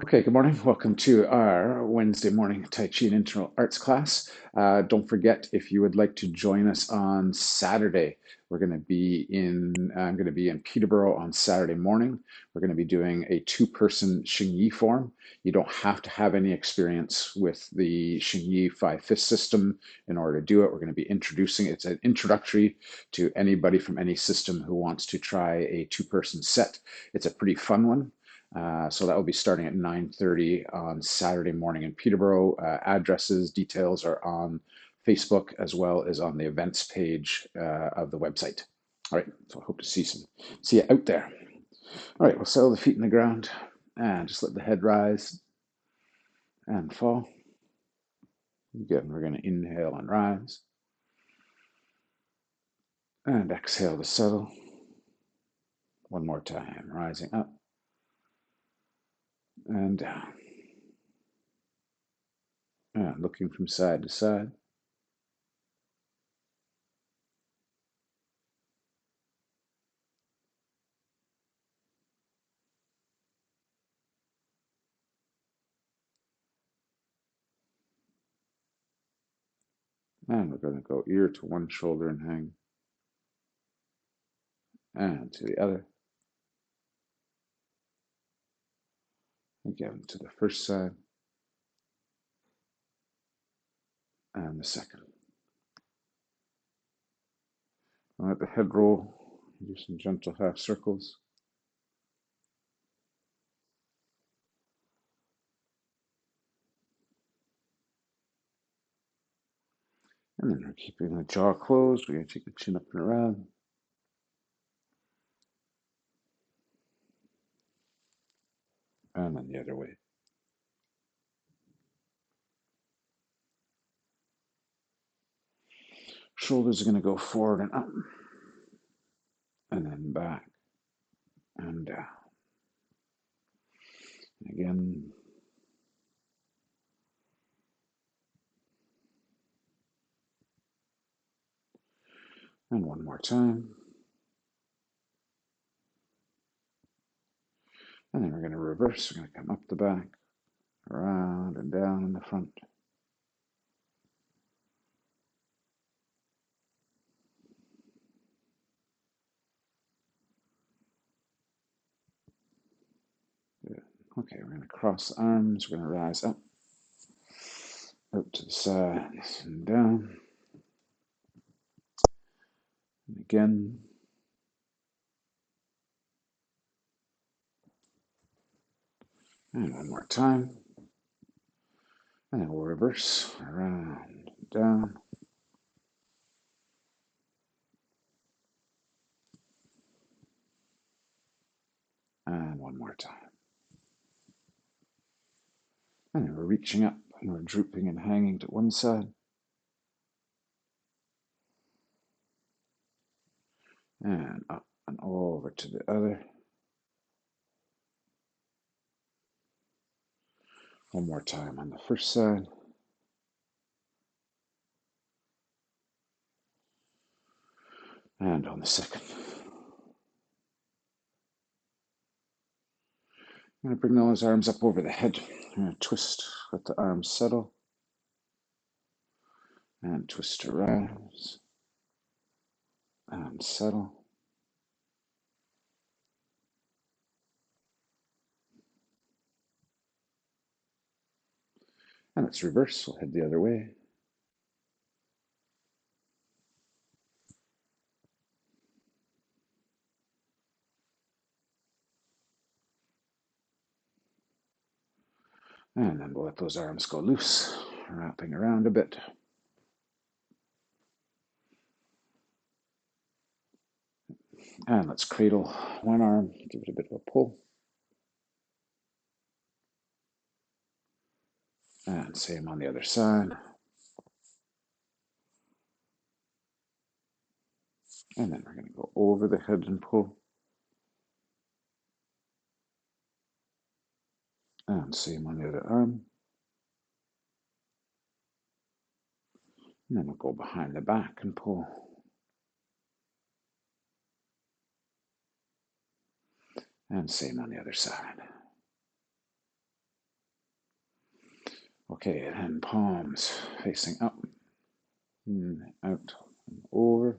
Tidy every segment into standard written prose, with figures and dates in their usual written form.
Okay, good morning. Welcome to our Wednesday morning Tai Chi and Internal Arts class. Don't forget, if you would like to join us on Saturday, I'm going to be in Peterborough on Saturday morning. We're going to be doing a two-person Xing Yi form. You don't have to have any experience with the Xing Yi 5/5 system in order to do it. We're going to be introducing, it's an introductory to anybody from any system who wants to try a two-person set. It's a pretty fun one. So that will be starting at 9:30 on Saturday morning in Peterborough. Addresses, details are on Facebook as well as on the events page of the website. All right, so I hope to see you out there. All right, we'll settle the feet in the ground and just let the head rise and fall. Good. We're going to inhale and rise and exhale to settle. One more time, rising up and down and looking from side to side. And we're going to go ear to one shoulder and hang, and to the other. Again, to the first side and the second. Let the head roll. Do some gentle half circles. And then we're keeping the jaw closed. We're going to take the chin up and around. And then the other way. Shoulders are going to go forward and up. And then back and down. Again. And one more time. And then we're going to reverse. We're going to come up the back, around and down in the front. Good. Okay, we're going to cross the arms. We're going to rise up, out to the side and down. And again. And one more time. And then we'll reverse around, down. And one more time. And then we're reaching up and we're drooping and hanging to one side. And up and over to the other. One more time on the first side. And on the second. I'm going to bring those arms up over the head. I'm going to twist, let the arms settle. And twist to rise. And settle. And let's reverse. We'll head the other way. And then we'll let those arms go loose, wrapping around a bit. And let's cradle one arm, give it a bit of a pull. And same on the other side. And then we're going to go over the head and pull. And same on the other arm. And then we'll go behind the back and pull. And same on the other side. Okay, and palms facing up, in, out, over.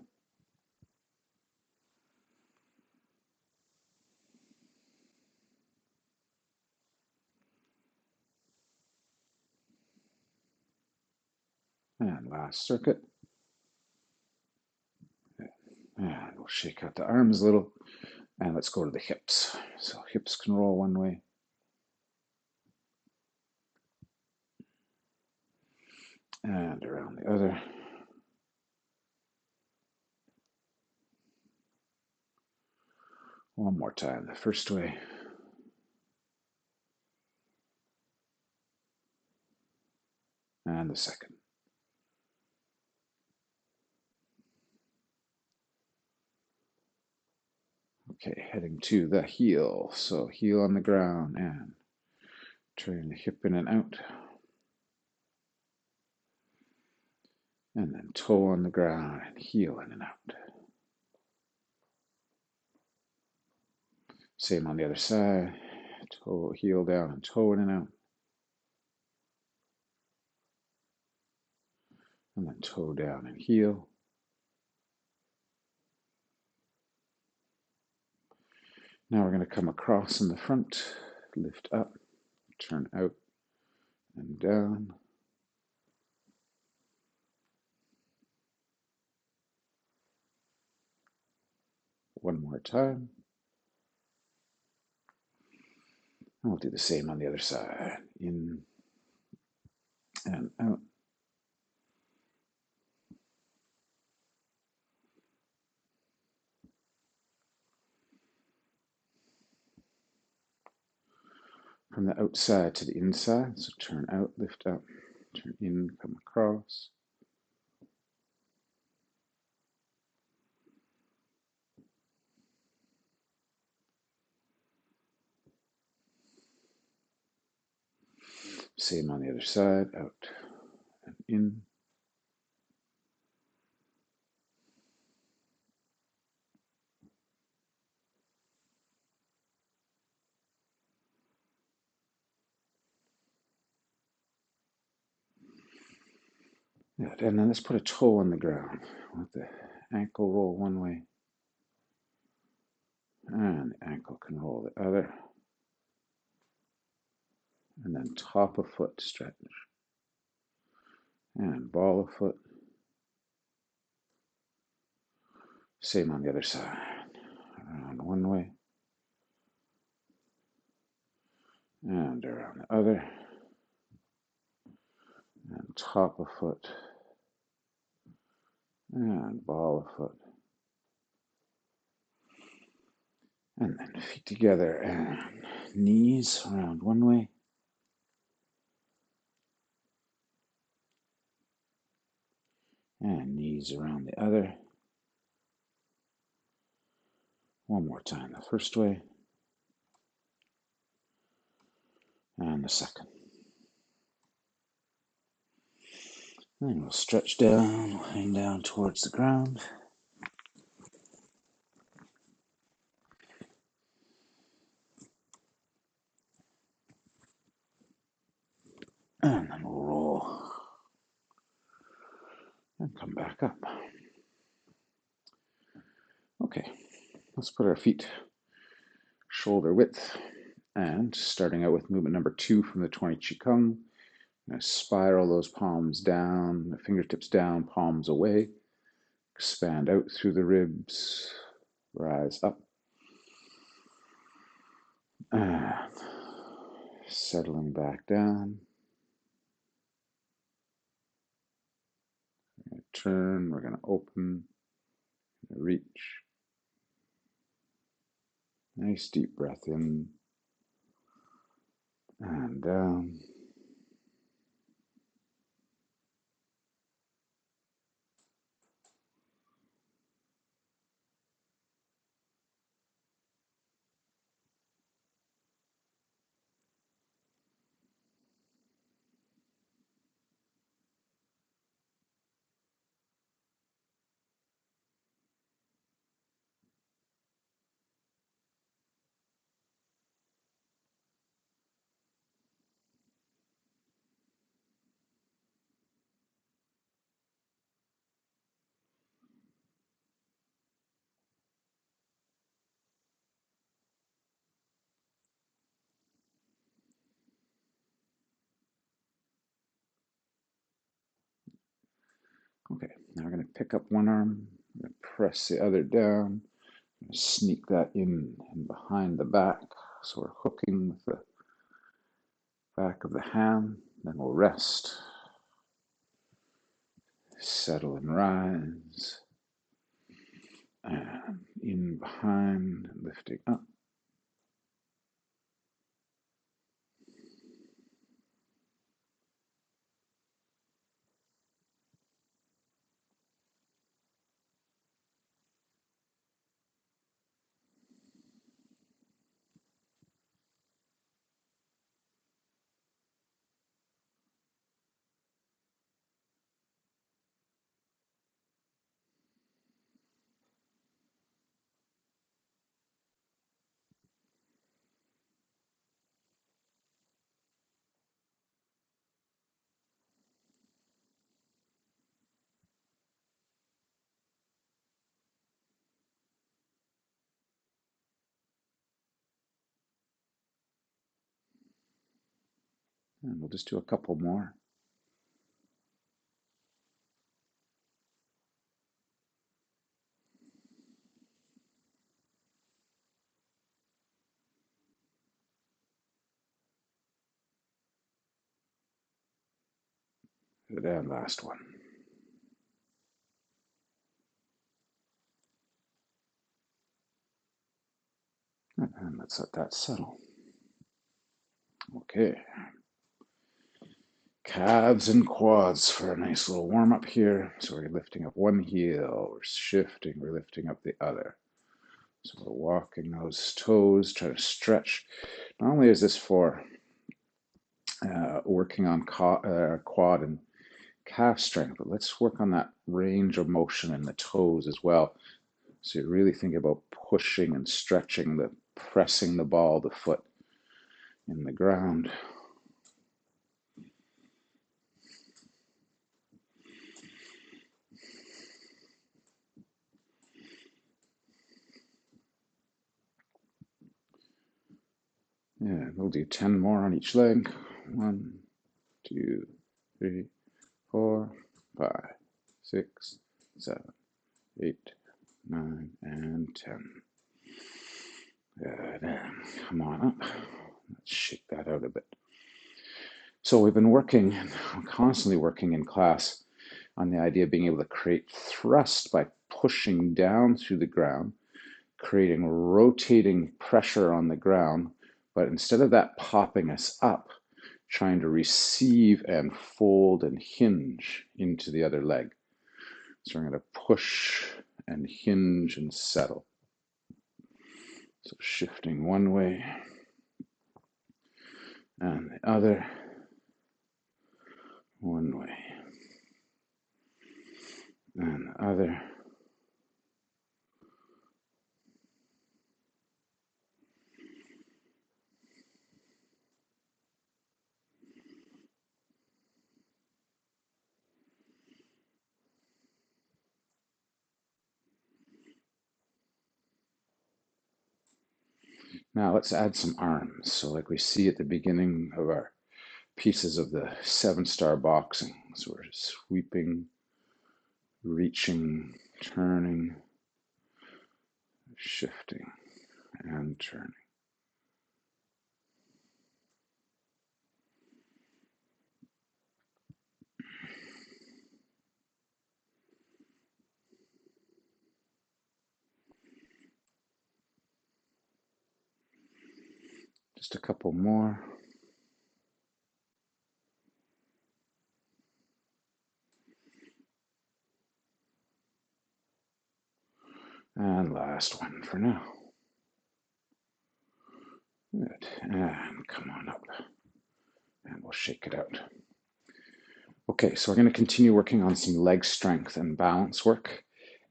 And last circuit. And we'll shake out the arms a little. And let's go to the hips. So hips can roll one way. And around the other. One more time, the first way. And the second. Okay, heading to the heel. So heel on the ground and turn the hip in and out. And then toe on the ground and heel in and out. Same on the other side. Toe, heel down and toe in and out. And then toe down and heel. Now we're going to come across in the front, lift up, turn out and down. One more time. And we'll do the same on the other side. In and out. From the outside to the inside. So turn out, lift up, turn in, come across. Same on the other side, out and in. Good. And then let's put a toe on the ground. Let the ankle roll one way. And the ankle can roll the other. And then top of foot stretch. And ball of foot. Same on the other side. Around one way. And around the other. And top of foot. And ball of foot. And then feet together and knees around one way. And knees around the other. One more time, the first way. And the second. Then we'll stretch down, hang down towards the ground. And then we'll roll and come back up. Okay, let's put our feet shoulder width. And starting out with movement number 2 from the 20 Qigong, I'm going to spiral those palms down, the fingertips down, palms away. Expand out through the ribs, rise up. And settling back down. We're going to turn, we're going to open, reach. Nice deep breath in and down. Now we're going to pick up one arm, press the other down, sneak that in and behind the back. So we're hooking with the back of the hand. Then we'll rest, settle and rise, and in behind, lifting up. And we'll just do a couple more. And last one. And let's let that settle. Okay. Calves and quads for a nice little warm up here. So we're lifting up one heel, we're shifting, we're lifting up the other. So we're walking those toes, trying to stretch. Not only is this for working on quad and calf strength, but let's work on that range of motion in the toes as well. So you really think about pushing and stretching, the pressing the ball, the foot in the ground. Yeah, we'll do 10 more on each leg. 1, 2, 3, 4, 5, 6, 7, 8, 9, and 10. Good. Come on up. Let's shake that out a bit. So we've been working, constantly working in class on the idea of being able to create thrust by pushing down through the ground, creating rotating pressure on the ground, but instead of that popping us up, trying to receive and fold and hinge into the other leg. So we're going to push and hinge and settle. So shifting one way and the other, one way and the other. Now let's add some arms. So like we see at the beginning of our pieces of the 7-star boxing. So we're sweeping, reaching, turning, shifting, and turning. Just a couple more. And last one for now. Good. And come on up. And we'll shake it out. Okay, so we're going to continue working on some leg strength and balance work.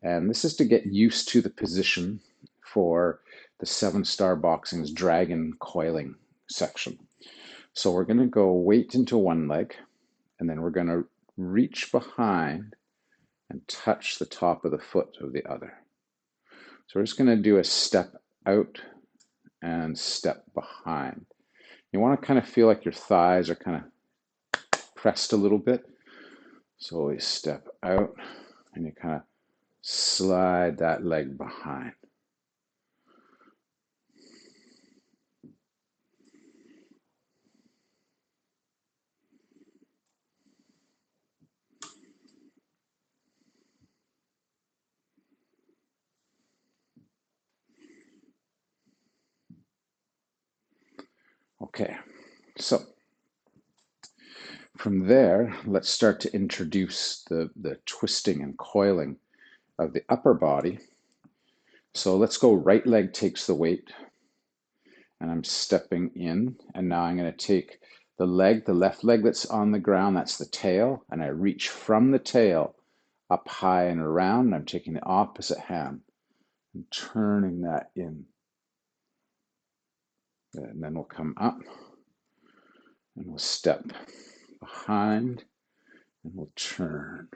And this is to get used to the position for the 7-star boxing's dragon coiling section. So we're going to go weight into one leg, and then we're going to reach behind and touch the top of the foot of the other. So we're just going to do a step out and step behind. You want to kind of feel like your thighs are kind of pressed a little bit. So we step out and you kind of slide that leg behind. Okay, so from there, let's start to introduce the twisting and coiling of the upper body. So let's go right leg takes the weight, and I'm stepping in, and now I'm going to take the left leg that's on the ground, that's the tail, and I reach from the tail up high and around, and I'm taking the opposite hand and turning that in. And then we'll come up, and we'll step behind, and we'll turn.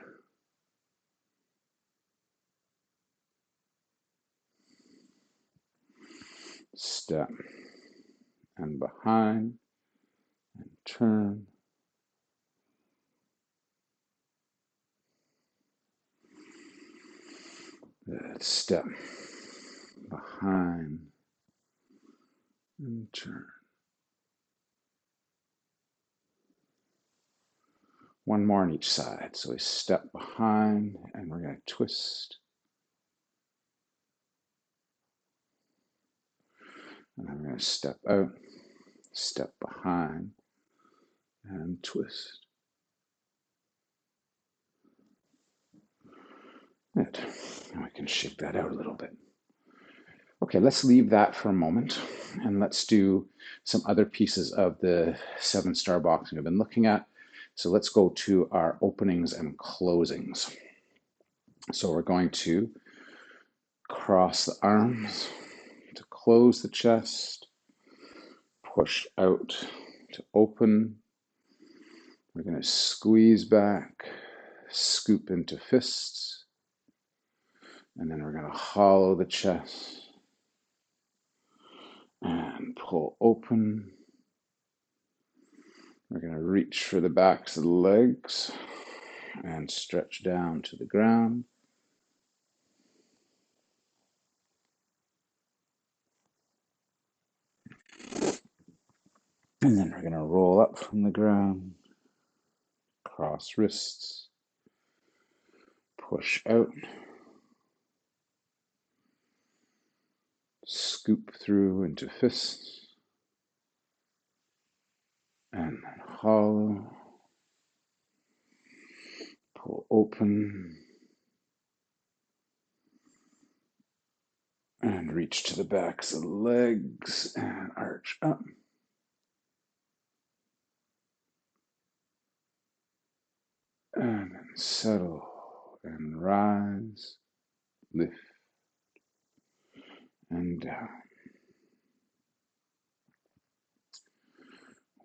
Step and behind, and turn. Step behind, and turn. One more on each side. So we step behind, and we're going to twist. And I'm going to step out, step behind, and twist. Good. Now we can shake that out a little bit. Okay, let's leave that for a moment, and let's do some other pieces of the 7-star boxing we've been looking at. So let's go to our openings and closings. So we're going to cross the arms to close the chest, push out to open. We're going to squeeze back, scoop into fists, and then we're going to hollow the chest and pull open. We're going to reach for the backs of the legs and stretch down to the ground. And then we're going to roll up from the ground, cross wrists, push out, scoop through into fists, and then hollow, pull open, and reach to the backs of the legs and arch up. And then settle and rise, lift and down.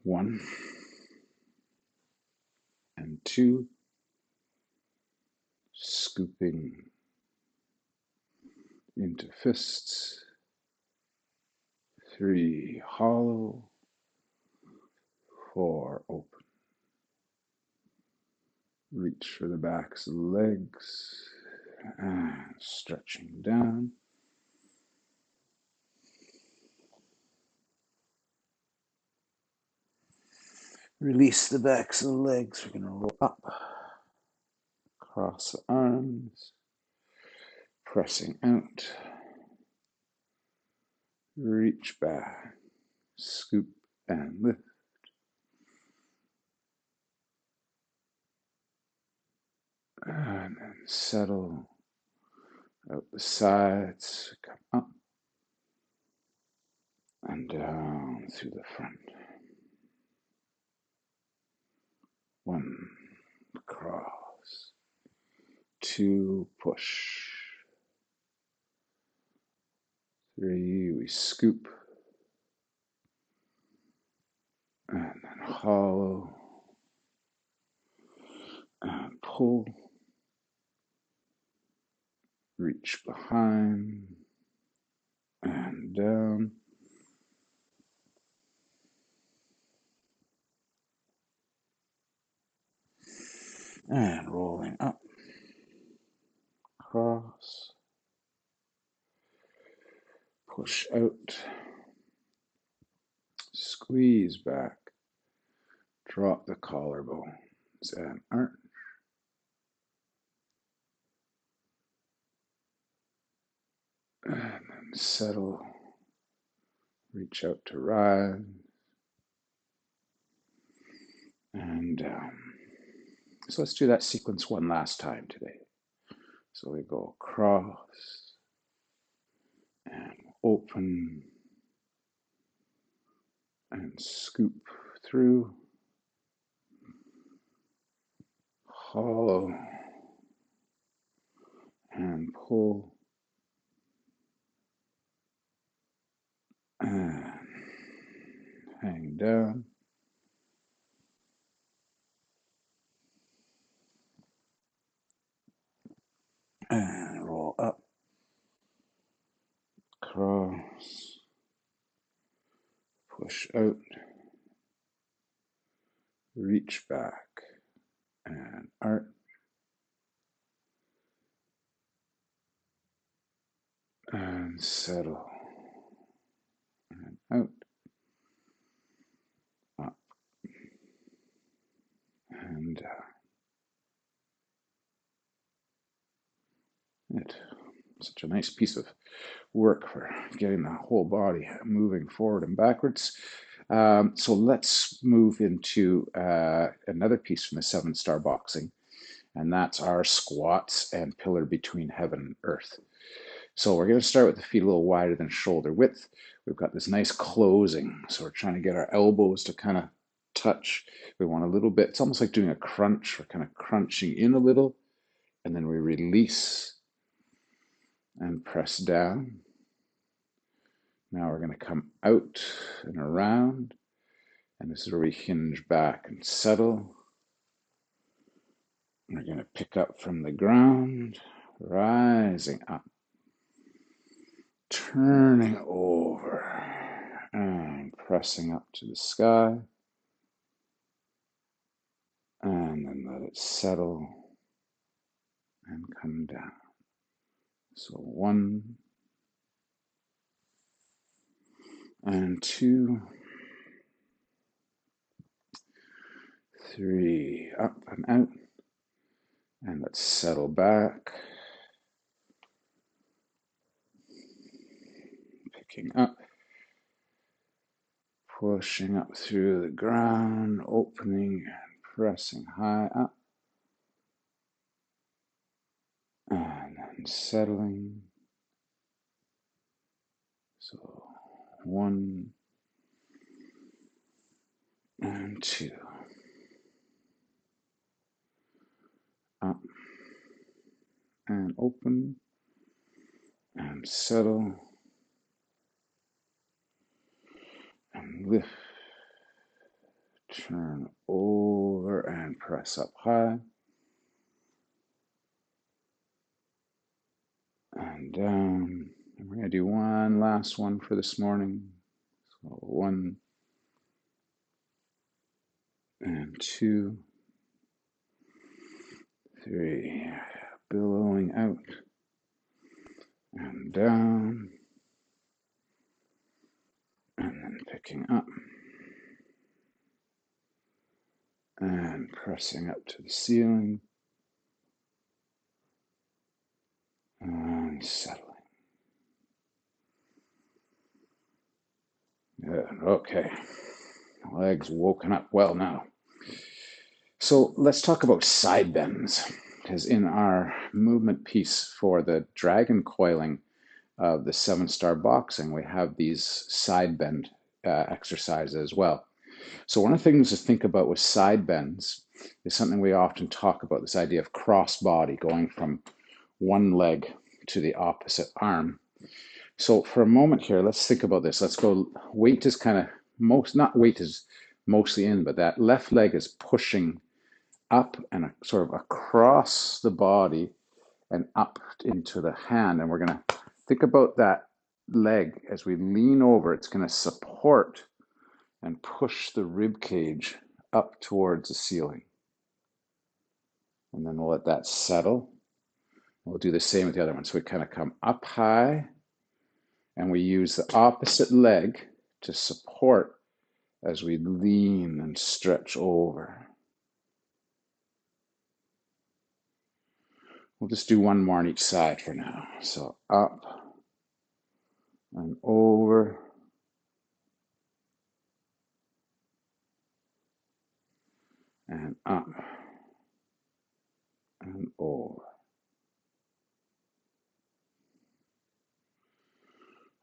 1 and 2, scooping into fists. 3, hollow. 4, open. Reach for the backs of the legs and stretching down. Release the backs of the legs. We're going to roll up, cross the arms, pressing out, reach back, scoop and lift. And then settle out the sides, come up and down through the front. 1, cross. 2, push. 3, we scoop. And then hollow. And pull. Reach behind. And down. And rolling up. push out, squeeze back, drop the collarbones and arch. And then settle, reach out to rise and down. So let's do that sequence one last time today. So we go across and open and scoop through, hollow and pull and hang down. And roll up, cross, push out, reach back and arch, and settle and out, up and down. It's such a nice piece of work for getting the whole body moving forward and backwards. So let's move into another piece from the 7-star boxing, and that's our squats and pillar between heaven and earth. So we're going to start with the feet a little wider than shoulder width. We've got this nice closing, so we're trying to get our elbows to kind of touch. We want a little bit, it's almost like doing a crunch. We're kind of crunching in a little, and then we release and press down. Now we're going to come out and around, and this is where we hinge back and settle. We're going to pick up from the ground, rising up, turning over, and pressing up to the sky, and then let it settle and come down. So 1 and 2, 3, up and out, and let's settle back, picking up, pushing up through the ground, opening and pressing high up, and then settling. So 1 and 2, up and open and settle and lift, turn over and press up high and down. And we're going to do one last one for this morning. So 1 and 2, 3, billowing out and down, and then picking up and pressing up to the ceiling and settling. Good. Okay. Legs woken up well now. So let's talk about side bends, because in our movement piece for the dragon coiling of the 7-star boxing, we have these side bend exercises as well. So one of the things to think about with side bends is something we often talk about, this idea of cross body, going from one leg to the opposite arm. So for a moment here, let's think about this. Let's go, weight is kind of not weight is mostly in, but that left leg is pushing up and sort of across the body and up into the hand. And we're going to think about that leg as we lean over. It's going to support and push the rib cage up towards the ceiling. And then we'll let that settle. We'll do the same with the other one. So we kind of come up high And we use the opposite leg to support as we lean and stretch over. We'll just do one more on each side for now. So up and over. And up and over.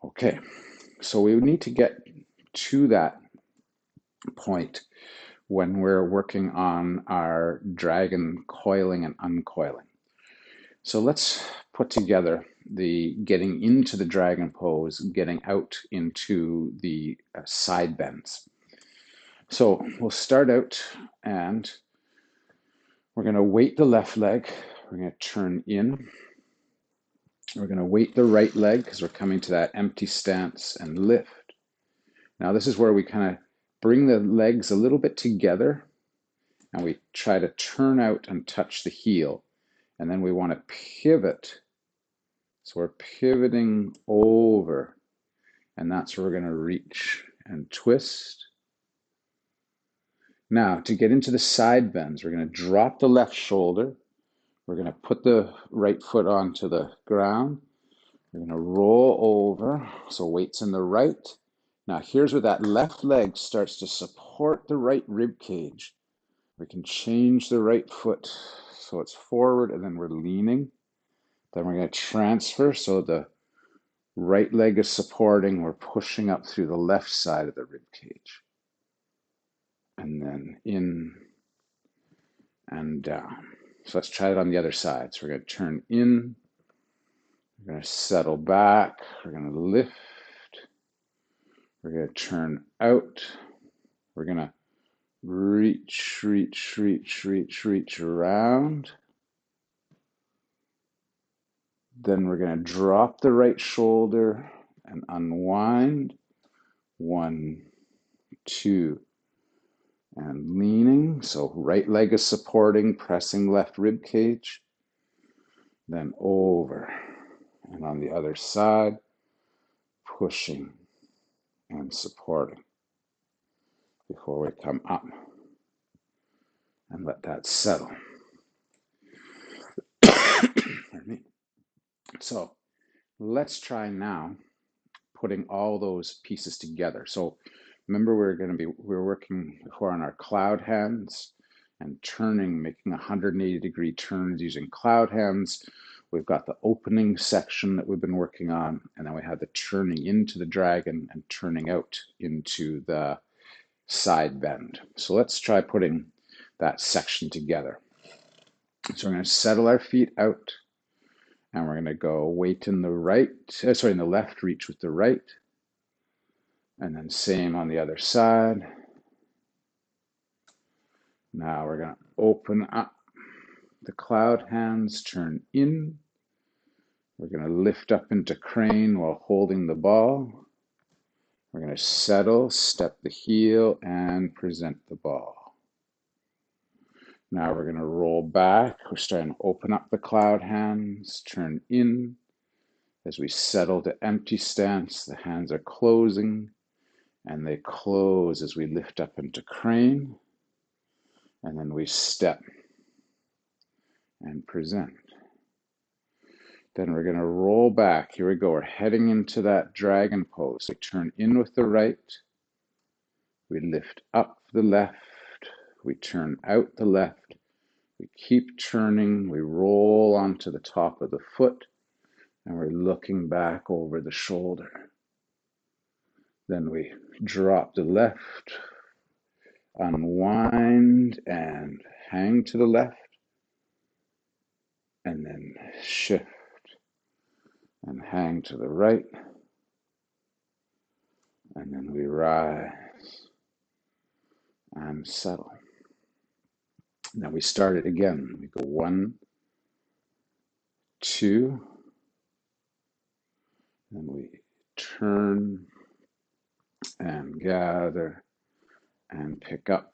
Okay, so we need to get to that point when we're working on our dragon coiling and uncoiling. So let's put together the getting into the dragon pose, getting out into the side bends. So we'll start out and we're going to weight the left leg. We're going to turn in. We're going to weight the right leg because we're coming to that empty stance and lift. Now this is where we kind of bring the legs a little bit together and we try to turn out and touch the heel. And then we want to pivot. So we're pivoting over, and that's where we're going to reach and twist. Now, to get into the side bends, we're going to drop the left shoulder. We're going to put the right foot onto the ground. We're going to roll over, so weight's in the right. Now, here's where that left leg starts to support the right rib cage. We can change the right foot so it's forward, and then we're leaning. Then we're going to transfer so the right leg is supporting. We're pushing up through the left side of the rib cage. And then in and down. So let's try it on the other side. So we're going to turn in. We're going to settle back. We're going to lift. We're going to turn out. We're going to reach, reach, reach, reach, reach around. Then we're going to drop the right shoulder and unwind. 1, 2, and leaning. So right leg is supporting, pressing left rib cage. Then over. And on the other side, pushing and supporting before we come up and let that settle. Pardon me. So let's try now putting all those pieces together. So remember we're working before on our cloud hands and turning, making 180-degree turns using cloud hands. We've got the opening section that we've been working on, and then we have the turning into the dragon and turning out into the side bend. So let's try putting that section together. So we're going to settle our feet out, and we're going to go weight in the right, in the left, reach with the right, and then same on the other side. Now we're going to open up the cloud hands, turn in. We're going to lift up into crane while holding the ball. We're going to settle, step the heel, and present the ball. Now we're going to roll back. We're starting to open up the cloud hands, turn in. As we settle to empty stance, the hands are closing, and they close as we lift up into crane. And then we step and present. Then we're going to roll back. Here we go. We're heading into that dragon pose. We turn in with the right. We lift up the left. We turn out the left. We keep turning. We roll onto the top of the foot. And we're looking back over the shoulder. Then we drop the left, unwind, and hang to the left. And then shift and hang to the right. And then we rise and settle. Now we start it again. We go 1, 2, and we turn and gather and pick up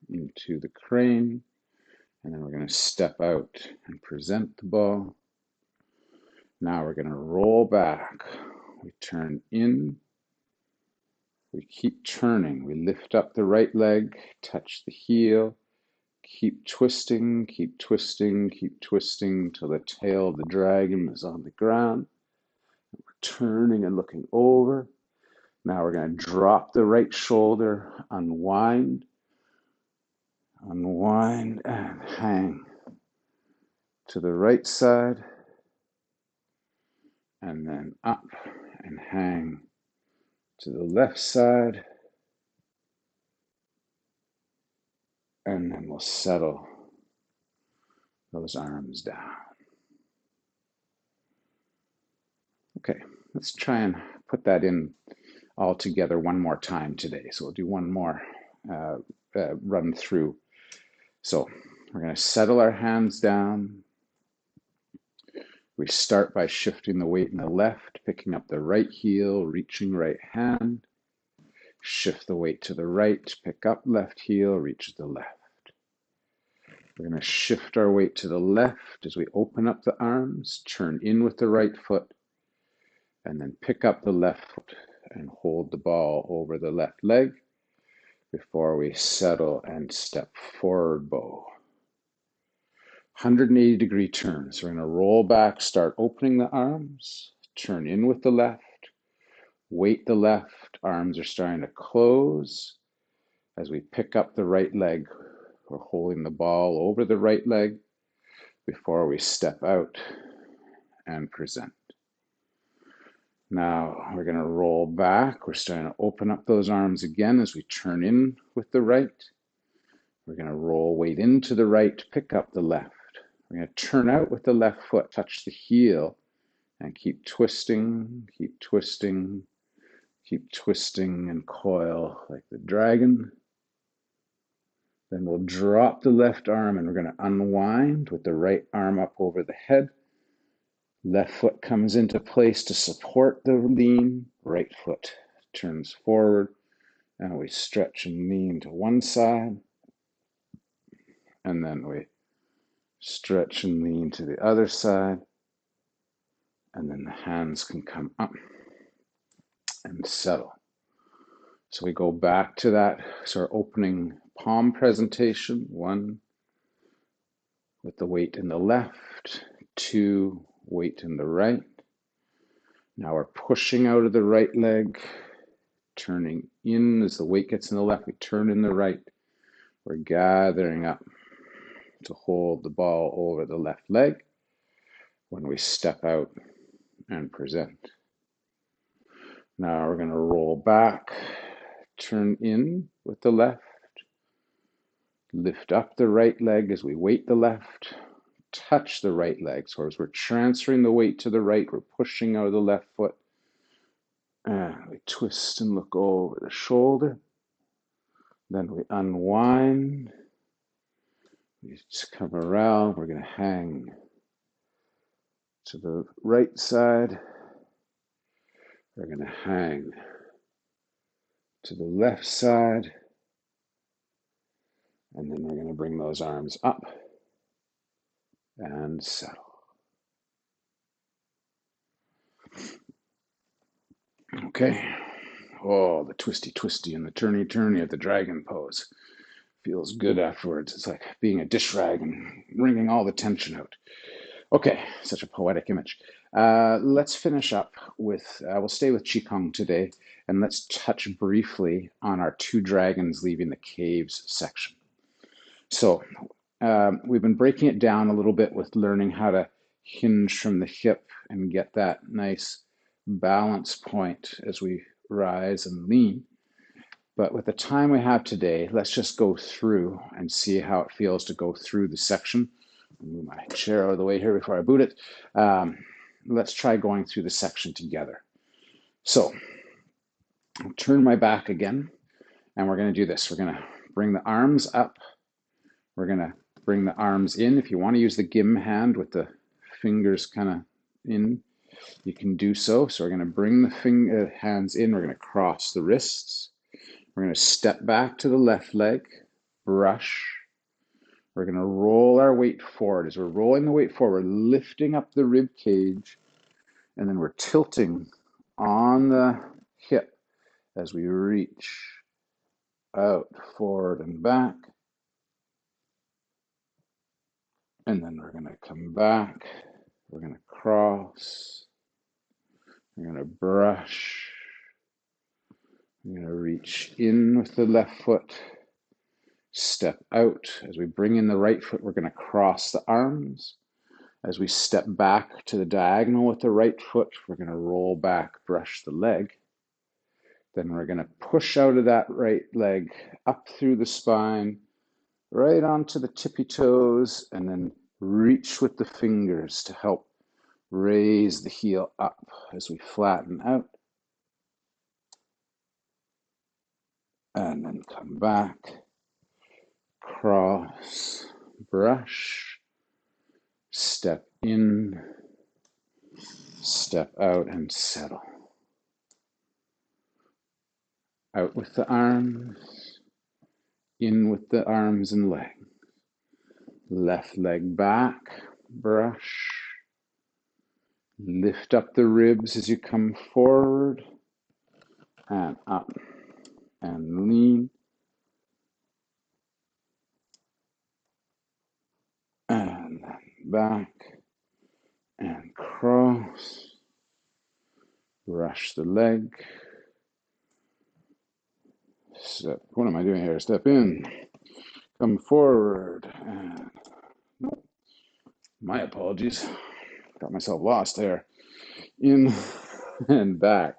into the crane. And then we're going to step out and present the ball. Now we're going to roll back We turn in. We keep turning. We lift up the right leg, touch the heel, keep twisting, keep twisting, keep twisting till the tail of the dragon is on the ground. We're turning and looking over. Now we're going to drop the right shoulder, unwind, unwind, and hang to the right side, and then up and hang to the left side, and then we'll settle those arms down. Okay, let's try and put that in all together one more time today. So we'll do one more run through. So we're going to settle our hands down. We start by shifting the weight in the left, picking up the right heel, reaching right hand. Shift the weight to the right, pick up left heel, reach the left. We're going to shift our weight to the left as we open up the arms, turn in with the right foot, and then pick up the left foot and hold the ball over the left leg before we settle and step forward bow. 180-degree turn. So we're going to roll back, start opening the arms, turn in with the left, weight the left, arms are starting to close. As we pick up the right leg, we're holding the ball over the right leg before we step out and present. Now we're going to roll back. We're starting to open up those arms again as we turn in with the right. We're going to roll weight into the right, pick up the left. We're going to turn out with the left foot, touch the heel, and keep twisting, keep twisting, keep twisting and coil like the dragon. Then we'll drop the left arm and we're going to unwind with the right arm up over the head. Left foot comes into place to support the lean. Right foot turns forward and we stretch and lean to one side. And then we stretch and lean to the other side. And then the hands can come up and settle. So we go back to that sort of opening palm presentation. 1, with the weight in the left. 2, weight in the right. Now we're pushing out of the right leg, turning in as the weight gets in the left. We turn in the right. We're gathering up to hold the ball over the left leg when we step out and present. Now we're going to roll back, turn in with the left, lift up the right leg as we weight the left, touch the right leg. So as we're transferring the weight to the right, we're pushing out of the left foot. And we twist and look over the shoulder. Then we unwind. We just come around. We're going to hang to the right side. We're going to hang to the left side. And then we're going to bring those arms up and settle. Okay. Oh, the twisty and the turny of the dragon pose. Feels good afterwards. It's like being a dish rag and wringing all the tension out. Okay, such a poetic image. Let's finish up with, we'll stay with Qigong today, and let's touch briefly on our 2 dragons leaving the caves section. So we've been breaking it down a little bit with learning how to hinge from the hip and get that nice balance point as we rise and lean. But with the time we have today, let's just go through and see how it feels to go through the section. Move my chair out of the way here before I boot it. Let's try going through the section together. So I'll turn my back again, and we're going to do this. We're going to bring the arms up. We're going to bring the arms in. If you want to use the gim hand with the fingers kind of in, you can do so. So we're going to bring the hands in. We're going to cross the wrists. We're going to step back to the left leg, brush. We're going to roll our weight forward. As we're rolling the weight forward, lifting up the rib cage, and then we're tilting on the hip as we reach out, forward, and back. And then we're going to come back. We're going to cross. We're going to brush. We're going to reach in with the left foot. Step out. As we bring in the right foot, we're going to cross the arms. As we step back to the diagonal with the right foot, we're going to roll back, brush the leg. Then we're going to push out of that right leg, up through the spine, right onto the tippy toes, and then reach with the fingers to help raise the heel up as we flatten out. And then come back, cross, brush, step in, step out, and settle. Out with the arms, in with the arms and legs. Left leg back, brush. Lift up the ribs as you come forward and up and lean. And then back and cross. Brush the leg. Step. What am I doing here? Step in. Come forward. And nope. My apologies. Got myself lost there. In and back.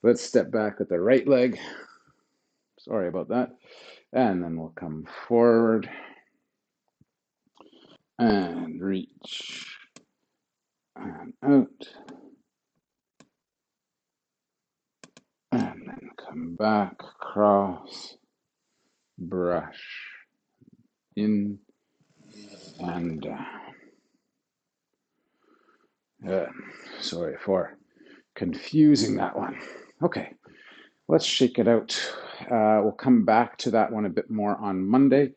Let's step back with the right leg. Sorry about that. And then we'll come forward and reach and out. And then come back, cross, brush, in and down. Sorry for confusing that one. Okay, let's shake it out. We'll come back to that one a bit more on Monday.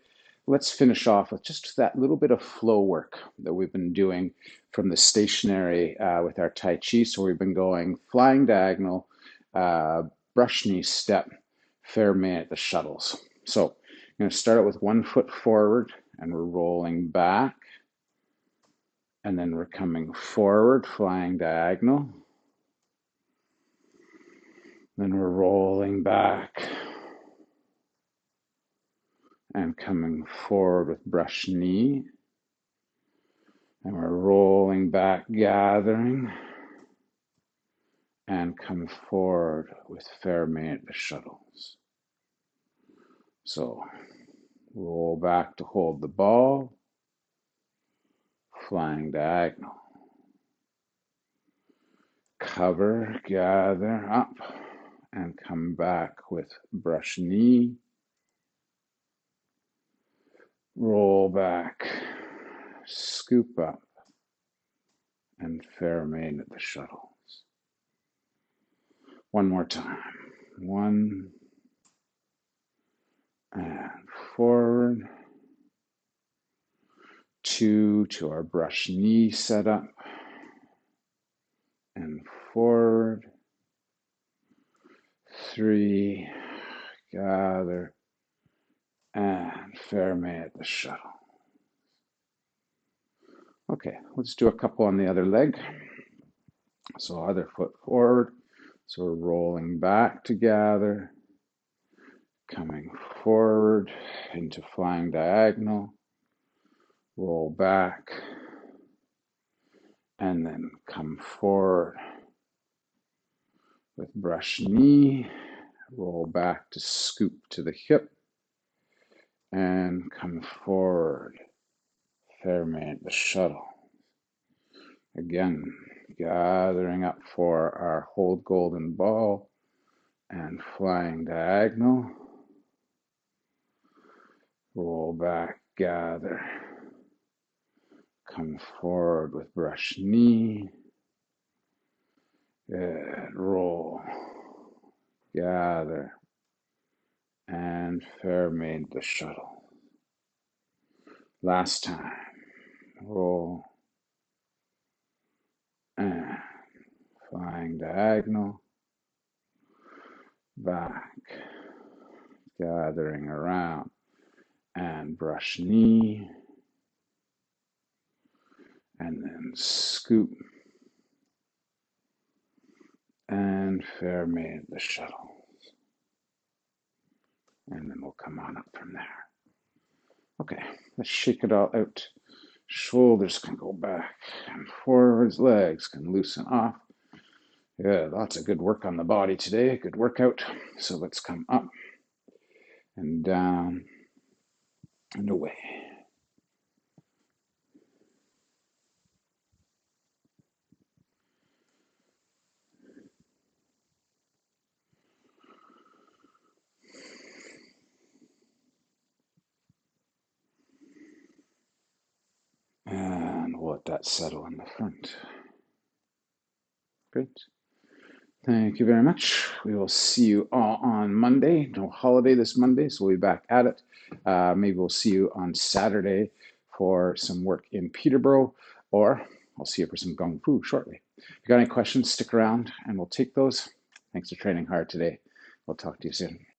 Let's finish off with just that little bit of flow work that we've been doing from the stationary with our Tai Chi. So we've been going flying diagonal, brush knee step, fair main at the shuttles. So I'm going to start out with 1 foot forward and we're rolling back. And then we're coming forward, flying diagonal. Then we're rolling back and coming forward with brush knee. And we're rolling back, gathering, and come forward with fair main at the shuttles. So roll back to hold the ball, flying diagonal. Cover, gather up, and come back with brush knee. Roll back, scoop up, and fair main at the shuttles. One more time. 1 and forward. 2 to our brush knee setup and forward. 3, gather, and fair main at the shuttle. Okay, let's do a couple on the other leg. So other foot forward. So we're rolling back to gather, coming forward into flying diagonal, roll back, and then come forward with brush knee, roll back to scoop to the hip, and come forward, fair main at the shuttle. Again, gathering up for our hold golden ball and flying diagonal. Roll back, gather. Come forward with brush knee. And roll, gather, and fair main the shuttle. Last time. Roll and flying diagonal, back, gathering around, and brush knee, and then scoop, and fermate the shuttle. And then we'll come on up from there. Okay, let's shake it all out. Shoulders can go back and forwards, legs can loosen off. Yeah, lots of good work on the body today, good workout. So let's come up and down and away. And we'll let that settle in the front. Great. Thank you very much. We will see you all on Monday. No holiday this Monday, so we'll be back at it. Maybe we'll see you on Saturday for some work in Peterborough, or I'll see you for some Kung Fu shortly. If you got any questions, stick around and we'll take those. Thanks for training hard today. We'll talk to you soon.